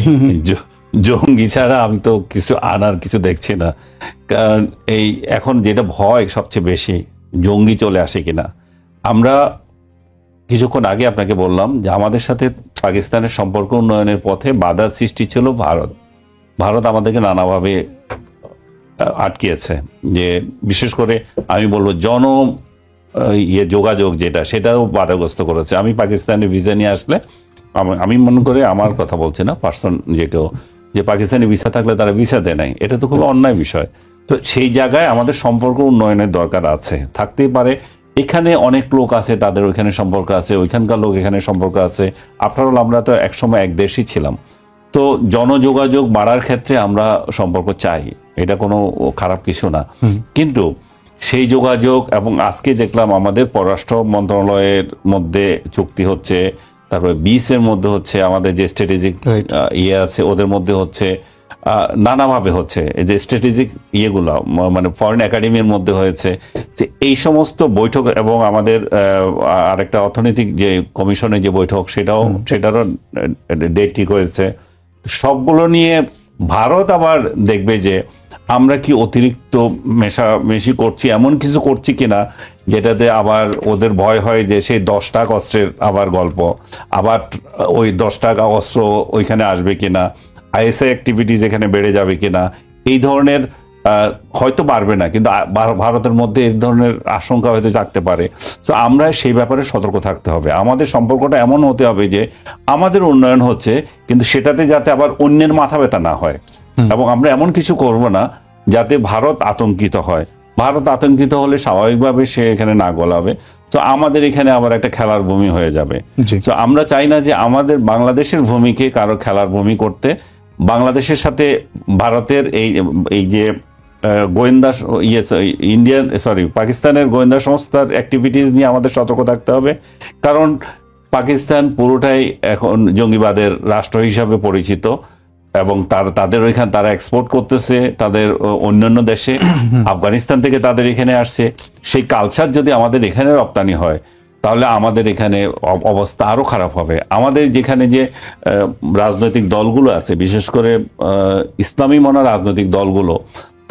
জঙ্গি ছাড়া আমি তো কিছু আনার কিছু দেখছি না। কারণ এই এখন যেটা ভয় সবচেয়ে বেশি, জঙ্গি চলে আসে কিনা। আমরা কিছুক্ষণ আগে আপনাকে বললাম যে আমাদের সাথে পাকিস্তানের সম্পর্ক উন্নয়নের পথে বাধার সৃষ্টি ছিল ভারত আমাদেরকে নানাভাবে আটকিয়েছে। যে বিশেষ করে আমি বলবো যোগাযোগ যেটা, সেটাও বাধাগ্রস্ত করেছে। আমি পাকিস্তানের ভিসা নিয়ে আসলে, আমি মনে করি, আমার কথা বলছি না, পার্সন যেটাও, যে পাকিস্তানি ভিসা থাকলে তারা ভিসা দেয় নাই, এটা তো খুব অন্যায় বিষয়। তো সেই জায়গায় আমাদের সম্পর্ক উন্নয়নের দরকার আছে, থাকতেই পারে। এখানে অনেক লোক আছে, তাদের ওইখানে সম্পর্ক আছে, ওইখানকার লোক এখানে সম্পর্ক আছে। আফটার অল আমরা তো একসময় এক দেশই ছিলাম। তো জনযোগাযোগ বাড়ার ক্ষেত্রে আমরা সম্পর্ক চাই, এটা কোনো খারাপ কিছু না। কিন্তু সেই যোগাযোগ, এবং আজকে দেখলাম আমাদের পররাষ্ট্র মন্ত্রণালয়ের মধ্যে চুক্তি হচ্ছে, তারপরে বিসের মধ্যে হচ্ছে, আমাদের যে স্ট্র্যাটেজিক ইয়ে আছে ওদের মধ্যে হচ্ছে, নানাভাবে হচ্ছে এই যে স্ট্র্যাটেজিক ইয়েগুলো, মানে ফরেন একাডেমির মধ্যে হয়েছে, যে এই সমস্ত বৈঠক, এবং আমাদের আরেকটা অর্থনৈতিক যে কমিশনের যে বৈঠক সেটারও ডেট ঠিক হয়েছে। সবগুলো নিয়ে ভারত আবার দেখবে যে আমরা কি অতিরিক্ত মেশামেশি করছি, এমন কিছু করছি কিনা যেটাতে আবার ওদের ভয় হয় যে সেই 10 টাকা অস্ত্রের আবার গল্প, আবার ওই 10 টাকা অস্ত্র ওইখানে আসবে কিনা, আইএসআই অ্যাক্টিভিটিস এখানে বেড়ে যাবে কিনা, এই ধরনের হয়তো বাড়বে না, কিন্তু ভারতের মধ্যে এই ধরনের আশঙ্কা হয়তো থাকতে পারে। তো আমরা সেই ব্যাপারে সতর্ক থাকতে হবে। আমাদের সম্পর্কটা এমন হতে হবে যে আমাদের উন্নয়ন হচ্ছে, কিন্তু সেটাতে যাতে আবার অন্যের মাথা ব্যথা না হয়, এবং আমরা এমন কিছু করব না যাতে ভারত আতঙ্কিত হয়। ভারত আতঙ্কিত হলে স্বাভাবিকভাবে সে এখানে না গলাবে, তো আমাদের এখানে আবার একটা খেলার ভূমি হয়ে যাবে। তো আমরা চাই না যে আমাদের বাংলাদেশের ভূমিকে কারো খেলার ভূমি করতে। বাংলাদেশের সাথে ভারতের এই যে গোয়েন্দা পাকিস্তানের গোয়েন্দা সংস্থার অ্যাক্টিভিটিস নিয়ে আমাদের সতর্ক থাকতে হবে, কারণ পাকিস্তান পুরোটাই এখন জঙ্গিবাদের রাষ্ট্র হিসাবে পরিচিত, এবং তাদের ওইখানে তারা এক্সপোর্ট করতেছে তাদের অন্যান্য দেশে। আফগানিস্তান থেকে তাদের এখানে আসছে। সেই কালচার যদি আমাদের এখানে রপ্তানি হয়, তাহলে আমাদের এখানে অবস্থা আরো খারাপ হবে। আমাদের যেখানে যে রাজনৈতিক দলগুলো আছে, বিশেষ করে ইসলামী মনা রাজনৈতিক দলগুলো,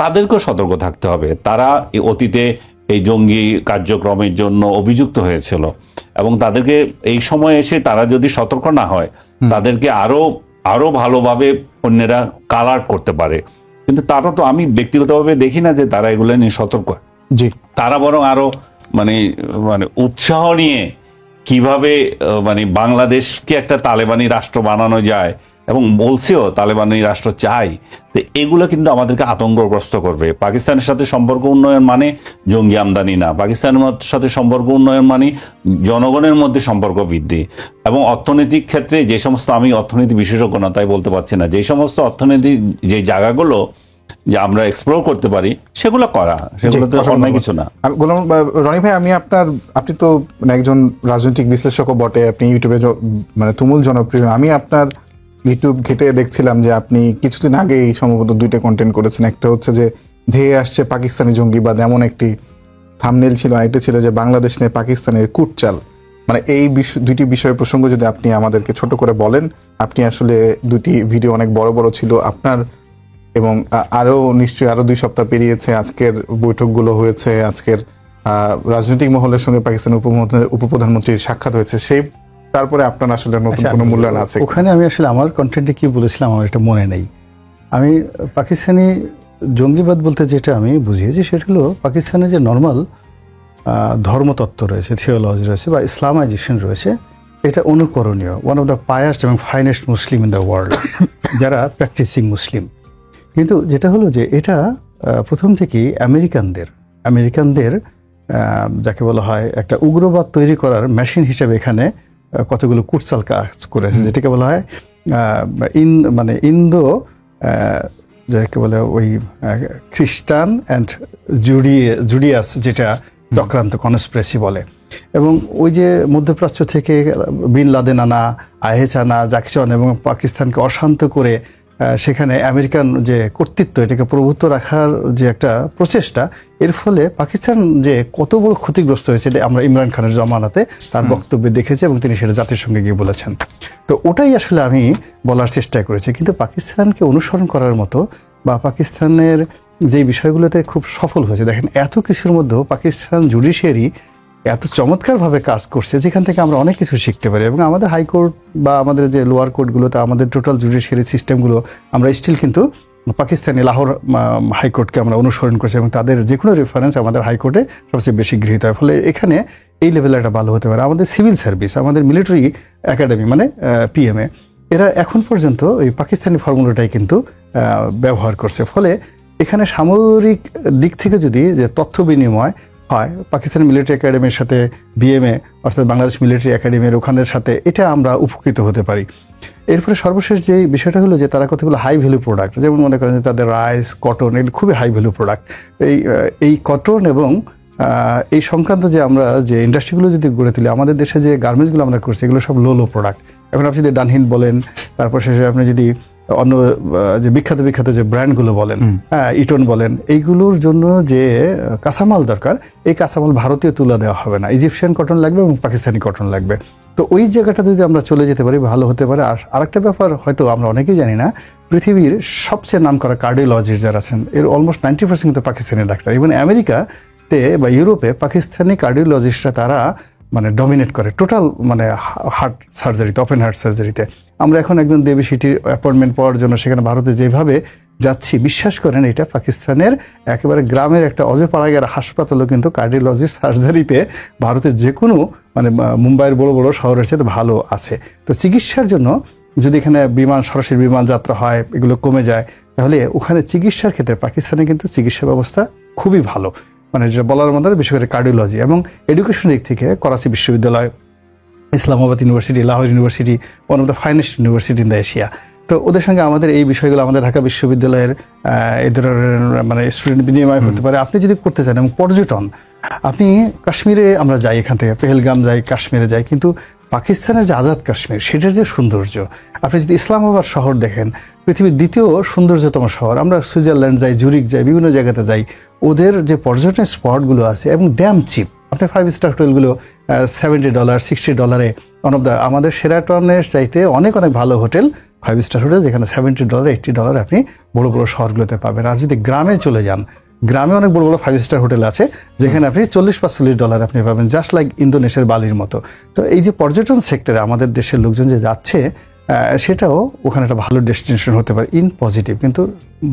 তাদেরকেও সতর্ক থাকতে হবে। তারা অতীতে এই জঙ্গি কার্যক্রমের জন্য অভিযুক্ত হয়েছিল, এবং তাদেরকে এই সময় এসে তারা যদি সতর্ক না হয়, তাদেরকে আরো ভালোভাবে অন্যেরা কালার করতে পারে। কিন্তু তারা তো, আমি ব্যক্তিগতভাবে দেখি না যে তারা এগুলো নিয়ে সতর্ক। তারা বরং আরো মানে উৎসাহ নিয়ে কিভাবে বাংলাদেশকে একটা তালেবানি রাষ্ট্র বানানো যায়, এবং বলছেও তালেবানি রাষ্ট্র চাই, তো এগুলো কিন্তু আমাদেরকে আতঙ্কগ্রস্ত করবে। পাকিস্তানের সাথে সম্পর্ক উন্নয়ন মানে জঙ্গি আমদানি না, পাকিস্তানের সাথে সম্পর্ক উন্নয়ন মানে জনগণের মধ্যে সম্পর্ক বৃদ্ধি, এবং অর্থনৈতিক ক্ষেত্রে যে সমস্ত, আমি অর্থনীতি বিশেষজ্ঞ না তাই বলতে পারছি না, যে সমস্ত অর্থনৈতিক যে জায়গাগুলো যে আমরা এক্সপ্লোর করতে পারি সেগুলো করা, সেগুলো তো অন্যায় কিছু না। রনি ভাই, আপনি তো একজন রাজনৈতিক বিশ্লেষকও বটে, আপনি ইউটিউবে তুমুল জনপ্রিয়। আমি আপনার ইউটিউব ঘেটে দেখছিলাম যে আপনি কিছুদিন আগেই সম্ভবত 2টা কন্টেন্ট করেছেন। একটা হচ্ছে যে ধেয়ে আসছে পাকিস্তানি জঙ্গিবাদ, এমন একটি থাম্বনেল ছিল, আরেকটা ছিল যে বাংলাদেশ নিয়ে পাকিস্তানের কুটচাল। এই দুইটি বিষয় প্রসঙ্গ যদি আপনি আমাদেরকে ছোট করে বলেন। আপনি আসলে 2টি ভিডিও অনেক বড় বড় ছিল আপনার, এবং নিশ্চয়ই আরো 2 সপ্তাহ পেরিয়েছে, আজকের বৈঠকগুলো হয়েছে, আজকের রাজনৈতিক মহলের সঙ্গে পাকিস্তানের উপপ্রধানমন্ত্রীর সাক্ষাৎ হয়েছে, সেই তারপরে আপনার আসলে নতুন কোনো মূল্যায়ন আছে? ওখানে আমি আসলে আমার কন্টেন্টে কি বলেছিলাম আমার এটা মনে নেই। আমি পাকিস্তানি জঙ্গিবাদ বলতে যেটা আমি বুঝিয়েছি সেটা হলো পাকিস্তানে যে নর্মাল ধর্মতত্ত্ব রয়েছে, থিওলজি রয়েছে বা ইসলামাইজেশন রয়েছে, এটা অনুকরণীয়। ওয়ান অফ দ্য পায়াস্ট এবং finest Muslim in the world, যারা প্র্যাকটিসিং মুসলিম। কিন্তু যেটা হলো যে এটা প্রথম থেকেই আমেরিকানদের যাকে বলা হয় একটা উগ্রবাদ তৈরি করার মেশিন হিসেবে এখানে কতগুলো কুটচাল কাজ করেছে, যেটাকে বলা হয় ইন্দো যাকে বলে ওই খ্রিস্টান অ্যান্ড জুডিয়াস, যেটা চক্রান্ত কনস্পিরেসি বলে। এবং ওই যে মধ্যপ্রাচ্য থেকে বিন লাদেন আনা, আইএস আনা, জাকিচন, এবং পাকিস্তানকে অশান্ত করে সেখানে আমেরিকান যে কর্তৃত্ব, এটাকে প্রভুত্ব রাখার যে একটা প্রচেষ্টা, এর ফলে পাকিস্তান যে কত বড় ক্ষতিগ্রস্ত হয়েছে এটা আমরা ইমরান খানের জমানাতে তার বক্তব্যে দেখেছি, এবং তিনি সেটা জাতির সঙ্গে গিয়ে বলেছেন। তো ওটাই আসলে আমি বলার চেষ্টা করেছি। কিন্তু পাকিস্তানকে অনুসরণ করার মতো বা পাকিস্তানের যে বিষয়গুলোতে খুব সফল হয়েছে, দেখেন এত কিছুর মধ্যেও পাকিস্তান জুডিশিয়ারি এত চমৎকারভাবে কাজ করছে, যেখান থেকে আমরা অনেক কিছু শিখতে পারি। এবং আমাদের হাইকোর্ট বা আমাদের যে লোয়ার কোর্টগুলোতে আমাদের টোটাল জুডিশিয়ারি সিস্টেমগুলো আমরা স্টিল কিন্তু পাকিস্তানি লাহোর হাইকোর্টকে আমরা অনুসরণ করছি, এবং তাদের যে কোনো রেফারেন্স আমাদের হাইকোর্টে সবচেয়ে বেশি গৃহীত হয়। ফলে এখানে এই লেভেলে একটা ভালো হতে পারে। আমাদের সিভিল সার্ভিস, আমাদের মিলিটারি একাডেমি পিএমএ, এরা এখন পর্যন্ত এই পাকিস্তানি ফর্মুলাটাই কিন্তু ব্যবহার করছে। ফলে এখানে সামরিক দিক থেকে যদি যে তথ্য বিনিময় হয় পাকিস্তানি মিলিটারি একাডেমির সাথে বিএমএ অর্থাৎ বাংলাদেশ মিলিটারি একাডেমির ওখানের সাথে, এটা আমরা উপকৃত হতে পারি। এরপরে সর্বশেষ যে বিষয়টা হলো যে তারা কতগুলো হাই ভ্যালু প্রোডাক্ট, যেমন মনে করেন যে তাদের রাইস, কটন, এগুলো খুবই হাই ভ্যালু প্রোডাক্ট। এই কটন এবং এই সংক্রান্ত যে আমরা যে ইন্ডাস্ট্রিগুলো যদি গড়ে তুলি, আমাদের দেশে যে গার্মেন্টসগুলো আমরা করছি এগুলো সব লো প্রোডাক্ট। এখন আপনি যদি ডানহিন বলেন, তারপর শেষে আপনি যদি অন্য যে বিখ্যাত যে ব্র্যান্ডগুলো বলেন, ইটন বলেন, এইগুলোর জন্য যে কাঁচামাল দরকার, এই কাঁচামাল ভারতীয় তুলা দেওয়া হবে না, ইজিপশিয়ান কটন লাগবে এবং পাকিস্তানি কটন লাগবে। তো ওই জায়গাটা যদি আমরা চলে যেতে পারি ভালো হতে পারে। আর আরেকটা ব্যাপার হয়তো আমরা অনেকেই জানি না, পৃথিবীর সবচেয়ে নাম করা কার্ডিওলজিস্ট যারা আছেন এর অলমোস্ট 90% কিন্তু পাকিস্তানি ডাক্তার। ইভেন আমেরিকাতে বা ইউরোপে পাকিস্তানি কার্ডিওলজিস্টরা তারা মানে ডমিনেট করে টোটাল মানে হার্ট সার্জারিতে, ওপেন হার্ট সার্জারিতে। আমরা এখন একজন দেবী সিটির অ্যাপয়েন্টমেন্ট পাওয়ার জন্য সেখানে ভারতে যেভাবে যাচ্ছি, বিশ্বাস করেন এটা পাকিস্তানের একেবারে গ্রামের একটা অজপাড়াগার হাসপাতালও কিন্তু কার্ডিওলজিস্ট সার্জারিতে ভারতের যে কোনো মানে মুম্বাইয়ের বড় বড় শহরের সাথে ভালো আছে। তো চিকিৎসার জন্য যদি এখানে সরাসরি বিমান যাত্রা হয়, এগুলো কমে যায়, তাহলে ওখানে চিকিৎসার ক্ষেত্রে পাকিস্তানে কিন্তু চিকিৎসা ব্যবস্থা খুবই ভালো। মানে যেটা বলার মধ্যে বিশেষ করে কার্ডিওলজি এবং এডুকেশন দিক থেকে করাচি বিশ্ববিদ্যালয়, Islamabad university, Lahore university, one of the finest university in the Asia. তো ওদের সঙ্গে আমাদের এই বিষয়গুলো আমাদের ঢাকা বিশ্ববিদ্যালয়ের এই ধরনের মানে স্টুডেন্ট বিনিময় হতে পারে। আপনি যদি করতে চান, এবং পর্যটন, আপনি কাশ্মীরে আমরা যাই, এখান থেকে পেহেলগাম যাই, কাশ্মীরে যাই, কিন্তু পাকিস্তানের যে আজাদ কাশ্মীর সেটার যে সৌন্দর্য, আপনি যদি ইসলামাবাদ শহর দেখেন, পৃথিবীর দ্বিতীয় সৌন্দর্যতম শহর। আমরা সুইজারল্যান্ড যাই, জুরিক যাই, বিভিন্ন জায়গাতে যাই, ওদের যে পর্যটন স্পটগুলো আছে এবং ড্যাম চিপ। আপনি 5 স্টার হোটেলগুলো $70, $60 ওয়ান অফ দ্য আমাদের শেরাটনের চাইতে অনেক ভালো হোটেল, 5 স্টার হোটেল, যেখানে $70, $80 আপনি বড় বড় শহরগুলোতে পাবেন। আর যদি গ্রামে চলে যান, গ্রামে অনেক বড় বড় 5 স্টার হোটেল আছে যেখানে আপনি $40-40 আপনি পাবেন, জাস্ট লাইক ইন্দোনেশিয়ার বালির মতো। তো এই যে পর্যটন সেক্টরে আমাদের দেশের লোকজন যে যাচ্ছে, সেটাও ওখানে একটা ভালো ডেস্টিনেশন হতে পারে ইন পজিটিভ। কিন্তু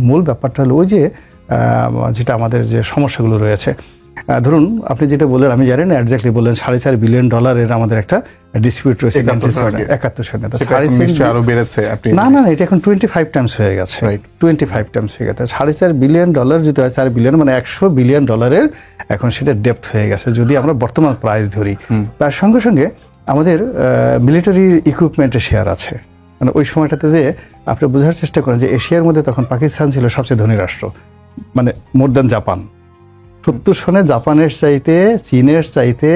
মূল ব্যাপারটা হলো ওই যে যেটা আমাদের যে সমস্যাগুলো রয়েছে, ধরুন আপনি যেটা বললেন, আমি জানি না এক্স্যাক্টলি বললেন, $4.5 বিলিয়ন আমাদের একটা ডিসপিউট রয়েছে 71 সালে। আরো বেড়েছে? না, এটা এখন 25 টাইমস হয়ে গেছে, 25 টাইমস হয়ে গেছে। $4.5 বিলিয়ন যদি হয়, 4 বিলিয়ন মানে $100 বিলিয়ন এখন সেটা ডেপথ হয়ে গেছে যদি আমরা বর্তমান প্রাইস ধরি। তার সঙ্গে সঙ্গে আমাদের মিলিটারি ইকুইপমেন্টের শেয়ার আছে। মানে ওই সময়টাতে যে আপনি বোঝার চেষ্টা করেন যে এশিয়ার মধ্যে তখন পাকিস্তান ছিল সবচেয়ে ধনী রাষ্ট্র, মানে মোর দ্যান জাপান। 70 সনে জাপানের চাইতে, চীনের চাইতে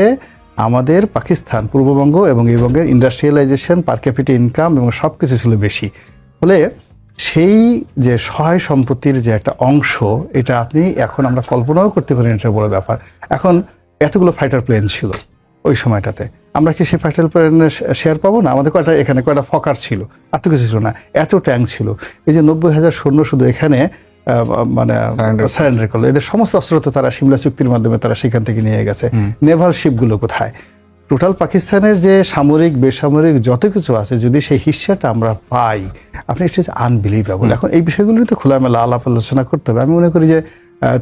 আমাদের পাকিস্তান, পূর্ববঙ্গ এবং এই বঙ্গের ইন্ডাস্ট্রিয়ালাইজেশন, পার ক্যাপিটা ইনকাম এবং সব কিছু ছিল বেশি। ফলে সেই যে সহায় সম্পত্তির যে একটা অংশ, এটা আপনি এখন আমরা কল্পনাও করতে পারি, এটা বড় ব্যাপার। এখন এতগুলো ফাইটার প্লেন ছিল ওই সময়টাতে, আমরা কি সেই ফাইটার প্লেনের শেয়ার পাবো না? আমাদের এখানে কয়টা ফকার ছিল, আর তো কিছু ছিল না, এত ট্যাঙ্ক ছিল। এই যে 90,000 সৈন্য শুধু এখানে মানে সারেন্ডার করলো, এদের সমস্ত অস্ত্র তো তারা সিমলা চুক্তির মাধ্যমে তারা সেখান থেকে নিয়ে গেছে। নেভাল শিপগুলো কোথায়? টোটাল পাকিস্তানের যে সামরিক বেসামরিক যত কিছু আছে, যদি সেই হিস্সাটা আমরা পাই, আপনি ইট ইজ আনবিলিভেবল। এখন এই বিষয়গুলো তো খোলামেলা আলাপ আলোচনা করতে হবে। আমি মনে করি যে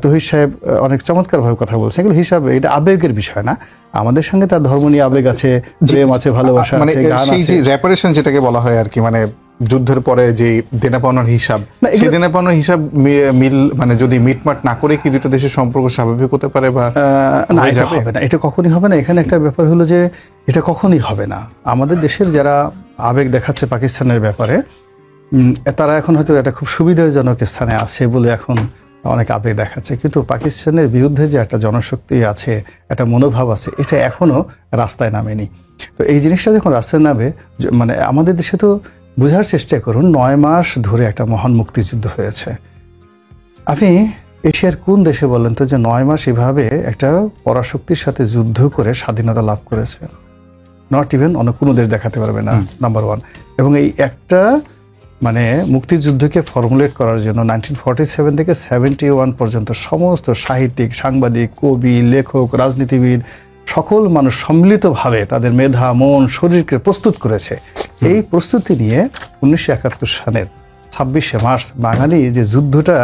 তৌহিদ সাহেব অনেক চমৎকারভাবে কথা বলছেন। এগুলো হিসাবে এটা আবেগের বিষয় না, আমাদের সঙ্গে তার ধর্ম নিয়ে আবেগ আছে, প্রেম আছে, ভালোবাসা আছে, গান আছে। সেই যে রেপারেশন যেটাকে বলা হয় আর কি, মানে যুদ্ধের পরে যে দেনা পাওনার হিসাব, সেই দেনা পাওনার হিসাব মানে যদি মিটমাট না করে কি দুটো দেশের সম্পর্ক স্বাভাবিক হতে পারে? বা না, এটা হবে না, এটা কখনই হবে না। এখানে একটা ব্যাপার হলো যে এটা কখনই হবে না। আমাদের দেশের যারা আবেগ দেখাচ্ছে পাকিস্তানের ব্যাপারে, তারা এখন হয়তো একটা খুব সুবিধাজনক স্থানে আছে বলে এখন অনেক আবেগ দেখাচ্ছে, কিন্তু পাকিস্তানের বিরুদ্ধে যে একটা জনশক্তি আছে, একটা মনোভাব আছে, এটা এখনো রাস্তায় নামেনি। তো এই জিনিসটা যখন রাস্তায় নামে, মানে আমাদের দেশে তো বোঝার চেষ্টা করুন, 9 মাস ধরে একটা মহান মুক্তিযুদ্ধ হয়েছে। আপনি এশিয়ার কোন দেশে বলেন তো যে 9 মাস এভাবে একটা পরাশক্তির সাথে যুদ্ধ করে স্বাধীনতা লাভ করেছে? নট ইভেন অন্য কোনো দেশ দেখাতে পারবে না, নাম্বার 1। এবং এই একটা মানে মুক্তিযুদ্ধকে ফর্মুলেট করার জন্য 1947 থেকে 71 পর্যন্ত সমস্ত সাহিত্যিক, সাংবাদিক, কবি, লেখক, রাজনীতিবিদ, সকল মানুষ সম্মিলিতভাবে তাদের মেধা, মন, শরীরকে প্রস্তুত করেছে। এই প্রস্তুতি নিয়ে 1971 সালের 26শে মার্চ বাঙালি যে যুদ্ধটা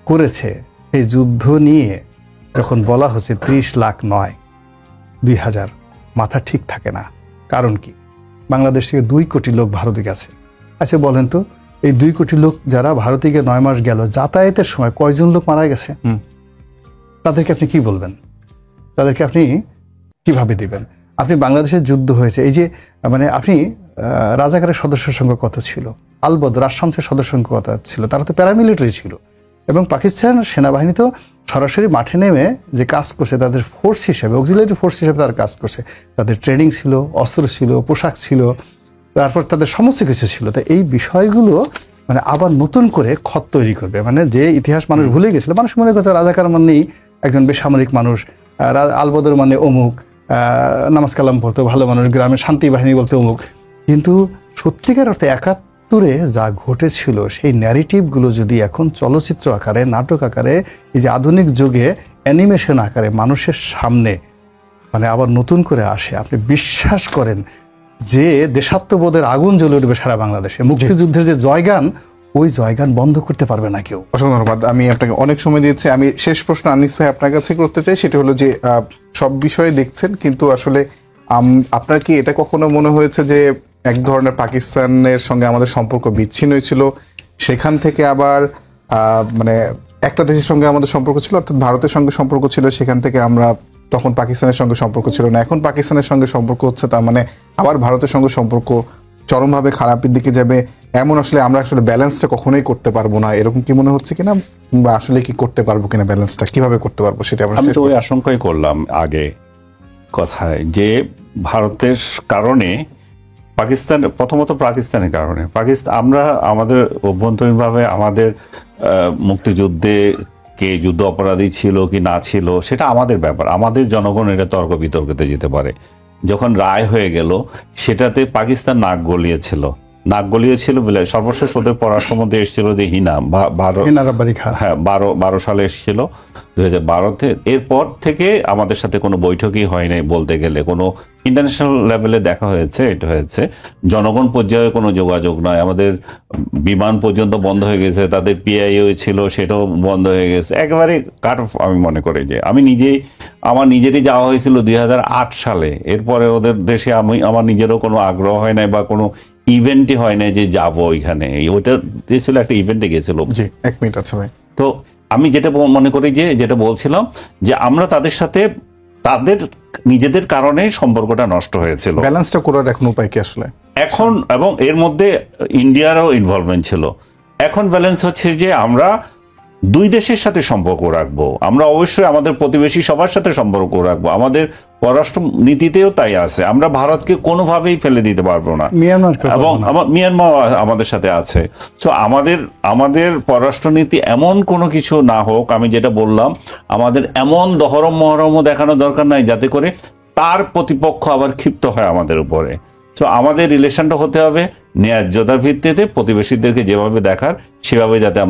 করেছে, সেই যুদ্ধ নিয়ে যখন বলা হচ্ছে 30 লাখ নয় 2000, মাথা ঠিক থাকে না। কারণ কি? বাংলাদেশ থেকে 2 কোটি লোক ভারতে গেছে। আচ্ছা বলেন তো, এই 2 কোটি লোক যারা ভারতে গিয়ে 9 মাস গেল, যাতায়াতের সময় কয়জন লোক মারা গেছে? তাদেরকে আপনি কি বলবেন? তাদেরকে আপনি কিভাবে দিবেন? আপনি বাংলাদেশের যুদ্ধ হয়েছে, এই যে মানে আপনি রাজাকারের সদস্য সংখ্যা কত ছিল, আলবদ রাজশামসের সদস্য সংখ্যা কত ছিল, তারা তো প্যারামিলিটারি ছিল। এবং পাকিস্তান সেনাবাহিনী তো সরাসরি মাঠে নেমে যে কাজ করছে, তাদের ফোর্স হিসেবে, অক্সিলারি ফোর্স হিসেবে তারা কাজ করছে। তাদের ট্রেনিং ছিল, অস্ত্র ছিল, পোশাক ছিল, তারপর তাদের সমস্ত কিছু ছিল। তো এই বিষয়গুলো মানে আবার নতুন করে খত তৈরি করবে, মানে যে ইতিহাস মানুষ ভুলে গেছিল। মানুষ মনে করতো রাজাকার মানেই একজন বেসামরিক মানুষ, আলবদর মানে অমুক, নামাজ কালাম পড়তো ভালো মানুষ, গ্রামের শান্তি বাহিনী বলতে অমুক। কিন্তু সত্যিকার অর্থে ৭১-এ যা ঘটেছিল সেই ন্যারেটিভগুলো যদি এখন চলচ্চিত্র আকারে, নাটক আকারে, এই যে আধুনিক যুগে অ্যানিমেশন আকারে মানুষের সামনে মানে আবার নতুন করে আসে, আপনি বিশ্বাস করেন যে দেশাত্মবোধের আগুন জ্বলে উঠবে সারা বাংলাদেশে। মুক্তিযুদ্ধের যে জয়গান, ওই জয়গান বন্ধ করতে পারবে না কেউ। অসংখ্য ধন্যবাদ। আমি আপনাকে অনেক সময় দিয়েছি। আমি শেষ প্রশ্ন আনিস ভাই আপনার কাছে করতে চাই, সেটা হলো যে সব বিষয়ে দেখছেন, কিন্তু আসলে আপনার কি এটা কখনো মনে হয়েছে যে এক ধরনের পাকিস্তানের সঙ্গে আমাদের সম্পর্ক বিচ্ছিন্ন হয়েছিল, সেখান থেকে আবার মানে একটা দেশের সঙ্গে আমাদের সম্পর্ক ছিল, অর্থাৎ ভারতের সঙ্গে সম্পর্ক ছিল, সেখান থেকে আমরা তখন পাকিস্তানের সঙ্গে সম্পর্ক ছিল না, এখন পাকিস্তানের সঙ্গে সম্পর্ক হচ্ছে, তার মানে আবার ভারতের সঙ্গে সম্পর্ক চরমভাবে খারাপের দিকে যাবে, এমন আসলে আমরা আসলে ব্যালেন্সটা কখনোই করতে পারবো না, এরকম কি মনে হচ্ছে কিনা, বা আসলে কি করতে পারবো কিনা, ব্যালেন্সটা কিভাবে করতে পারবো সেটা আমি তো ওই আশঙ্কাই করলাম আগে কথায়, যে ভারতের কারণে পাকিস্তান, প্রথমত পাকিস্তানের কারণে আমরা আমাদের অভ্যন্তরীণভাবে আমাদের মুক্তিযুদ্ধে কে যুদ্ধ অপরাধী ছিল কি না ছিল সেটা আমাদের ব্যাপার, আমাদের জনগণ এটা তর্ক বিতর্কতে যেতে পারে। যখন রায় হয়ে গেল সেটাতে পাকিস্তান নাক গলিয়েছিল বলে সর্বশেষ ওদের পররাষ্ট্রমন্ত্রী এসেছিল যে হ্যাঁ 12 সালে এসেছিল 2012-তে। এরপর থেকে আমাদের সাথে কোনো বৈঠকই হয় নাই বলতে গেলে, কোনো ইন্টারন্যাশনাল লেভেলে দেখা হয়েছে, এটা হয়েছে, জনগণ পর্যায়ে কোনো যোগাযোগ নয়। আমাদের বিমান পর্যন্ত বন্ধ হয়ে গেছে, তাদের পিআইও ছিল সেটাও বন্ধ হয়ে গেছে, একেবারে কাট অফ। আমি মনে করি যে আমার নিজেরই যাওয়া হয়েছিল 2008 সালে, এরপরে ওদের দেশে আমার নিজেরও কোনো আগ্রহ হয় নাই বা কোনো ইভেন্টই হয় নাই যে যাবো ওইখানে। ওইটা ছিল একটা ইভেন্টে গেছিল। জি, 1 মিনিট আছে ভাই। তো আমি যেটা মনে করি যে যেটা বলছিলাম যে আমরা তাদের সাথে তাদের নিজেদের কারণে সম্পর্কটা নষ্ট হয়েছিল। ব্যালেন্সটা করার এখন উপায় কি আসলে এখন? এবং এর মধ্যে ইন্ডিয়ারও ইনভলভমেন্ট ছিল। এখন ব্যালেন্স হচ্ছে যে আমরা দুই দেশের সাথে সম্পর্ক রাখবো, আমরা অবশ্যই আমাদের প্রতিবেশী সবার সাথে সম্পর্ক রাখবো, আমাদের পররাষ্ট্র নীতিতেও তাই আছে, আমরা ভারতকে কোনোভাবেই ফেলে দিতে পারবো না, এবং মিয়ানমার আমাদের সাথে আছে। তো আমাদের পররাষ্ট্রনীতি এমন কোনো কিছু না হোক, আমি যেটা বললাম, আমাদের এমন দহরম মহরমও দেখানো দরকার নাই যাতে করে তার প্রতিপক্ষ আবার ক্ষিপ্ত হয় আমাদের উপরে। তো আমাদের রিলেশনটা হতে হবে ন্যায্যতার ভিত্তিতে, প্রতিবেশীদেরকে যেভাবে দেখার সেভাবে যাতে আমরা